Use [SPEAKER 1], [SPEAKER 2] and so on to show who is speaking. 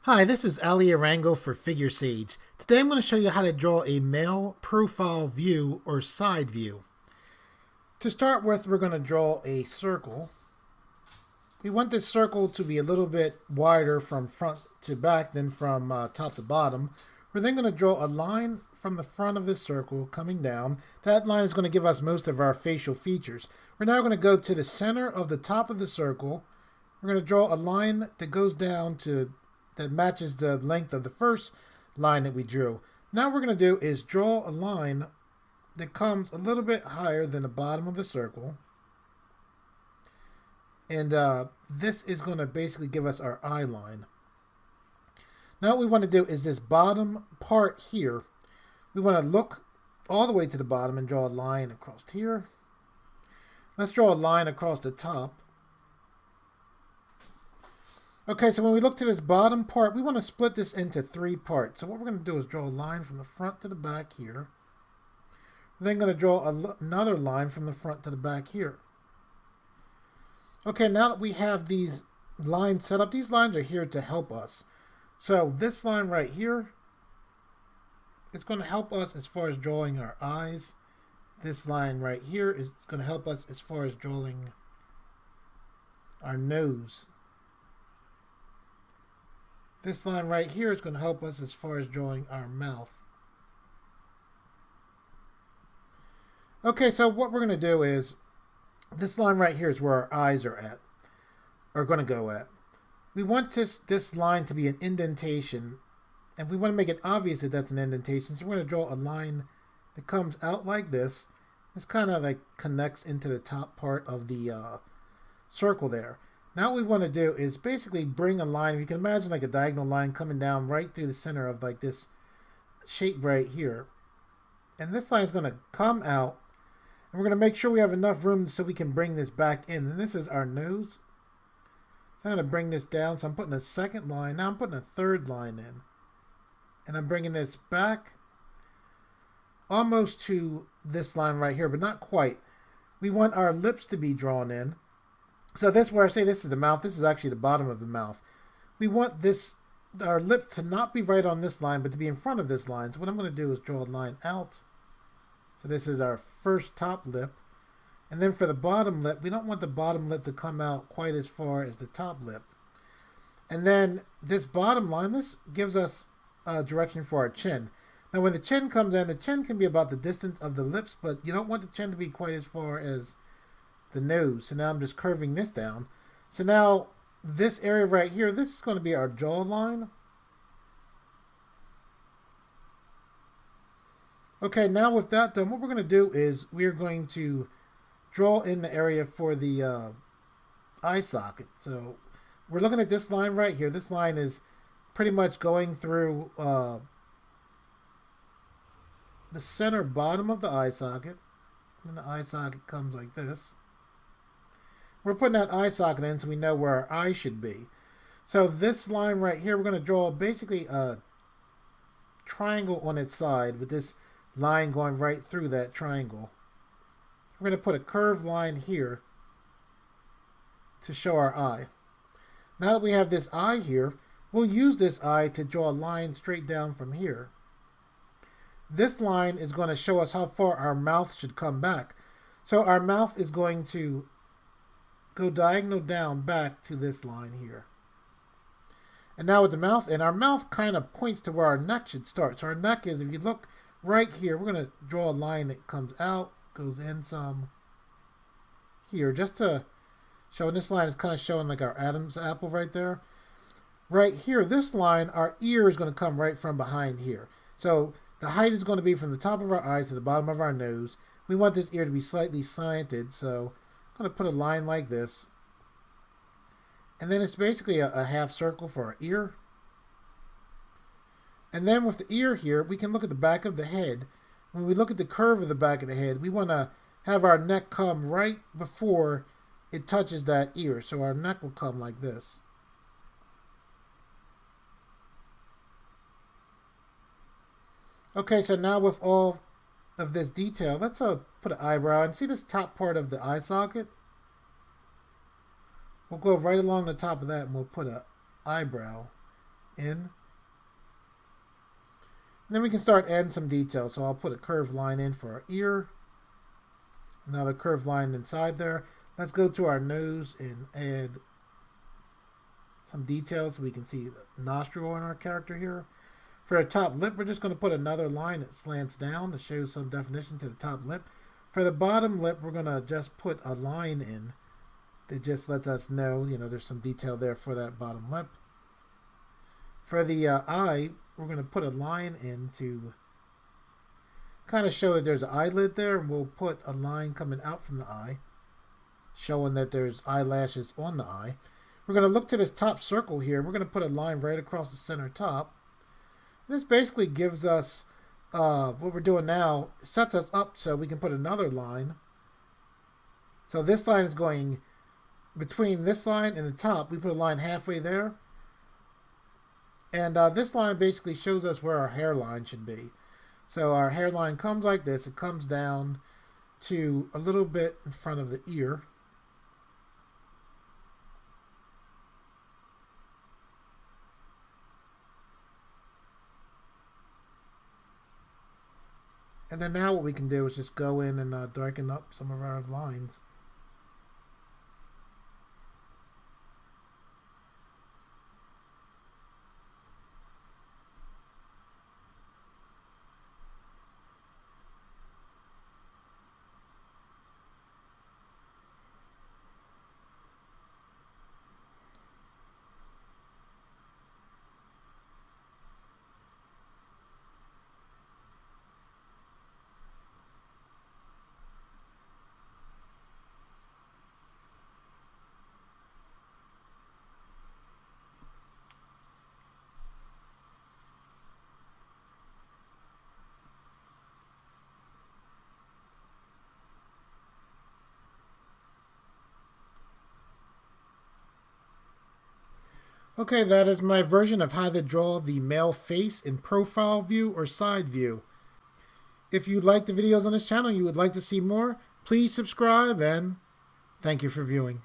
[SPEAKER 1] Hi, this is Ali Arango for Figure Sage. Today I'm going to show you how to draw a male profile view or side view. To start with, we're going to draw a circle. We want this circle to be a little bit wider from front to back than from top to bottom. We're then going to draw a line from the front of this circle coming down. That line is going to give us most of our facial features. We're now going to go to the center of the top of the circle. We're going to draw a line that goes down that matches the length of the first line that we drew. Now what we're going to do is draw a line that comes a little bit higher than the bottom of the circle. And this is going to basically give us our eye line. Now what we want to do is this bottom part here, we want to look all the way to the bottom and draw a line across here. Let's draw a line across the top. Okay, so when we look to this bottom part, we want to split this into three parts. So what we're going to do is draw a line from the front to the back here. We're then going to draw another line from the front to the back here. Okay, now that we have these lines set up, these lines are here to help us. So this line right here is going to help us as far as drawing our eyes. This line right here is going to help us as far as drawing our nose. This line right here is going to help us as far as drawing our mouth. Okay, so what we're going to do is, this line right here is where our eyes are going to go at. We want this line to be an indentation, and we want to make it obvious that that's an indentation, so we're going to draw a line that comes out like this. This kind of like connects into the top part of the circle there. Now what we want to do is basically bring a line. You can imagine like a diagonal line coming down right through the center of like this shape right here. And this line is going to come out. And we're going to make sure we have enough room so we can bring this back in. And this is our nose. So I'm going to bring this down. So I'm putting a second line. Now I'm putting a third line in. And I'm bringing this back almost to this line right here, but not quite. We want our lips to be drawn in. So this, where I say this is the mouth, this is actually the bottom of the mouth. We want our lip to not be right on this line, but to be in front of this line. So what I'm going to do is draw a line out. So this is our first top lip. And then for the bottom lip, we don't want the bottom lip to come out quite as far as the top lip. And then this bottom line, this gives us a direction for our chin. Now when the chin comes in, the chin can be about the distance of the lips, but you don't want the chin to be quite as far as the nose. So now I'm just curving this down. So now this area right here, this is going to be our jawline. Okay, now with that done, what we're going to do is we're going to draw in the area for the eye socket. So we're looking at this line right here. This line is pretty much going through the center bottom of the eye socket. And the eye socket comes like this. We're putting that eye socket in so we know where our eye should be. So this line right here, we're going to draw basically a triangle on its side with this line going right through that triangle. We're going to put a curved line here to show our eye. Now that we have this eye here, we'll use this eye to draw a line straight down from here. This line is going to show us how far our mouth should come back. So our mouth is going to go diagonal down back to this line here. And now with the mouth, and our mouth kind of points to where our neck should start. So our neck is, if you look right here, we're going to draw a line that comes out, goes in some here, just to show, and this line is kind of showing like our Adam's apple right there. Right here, this line, our ear is going to come right from behind here. So the height is going to be from the top of our eyes to the bottom of our nose. We want this ear to be slightly slanted, so I'm going to put a line like this. And then it's basically a half circle for our ear. And then with the ear here, we can look at the back of the head. When we look at the curve of the back of the head, we want to have our neck come right before it touches that ear. So our neck will come like this. Okay, so now with all of this detail, let's put an eyebrow. And see this top part of the eye socket? We'll go right along the top of that and we'll put an eyebrow in. And then we can start adding some detail. So I'll put a curved line in for our ear. Another curved line inside there. Let's go to our nose and add some details so we can see the nostril on our character here. For our top lip, we're just going to put another line that slants down to show some definition to the top lip. For the bottom lip, we're going to just put a line in that just lets us know, there's some detail there for that bottom lip. For the eye, we're going to put a line in to kind of show that there's an eyelid there, and we'll put a line coming out from the eye, showing that there's eyelashes on the eye. We're going to look to this top circle here. We're going to put a line right across the center top. This basically gives us what we're doing now, sets us up so we can put another line. So this line is going between this line and the top. We put a line halfway there. And this line basically shows us where our hairline should be. So our hairline comes like this. It comes down to a little bit in front of the ear. And then now what we can do is just go in and darken up some of our lines. Okay, that is my version of how to draw the male face in profile view or side view. If you like the videos on this channel and you would like to see more, please subscribe and thank you for viewing.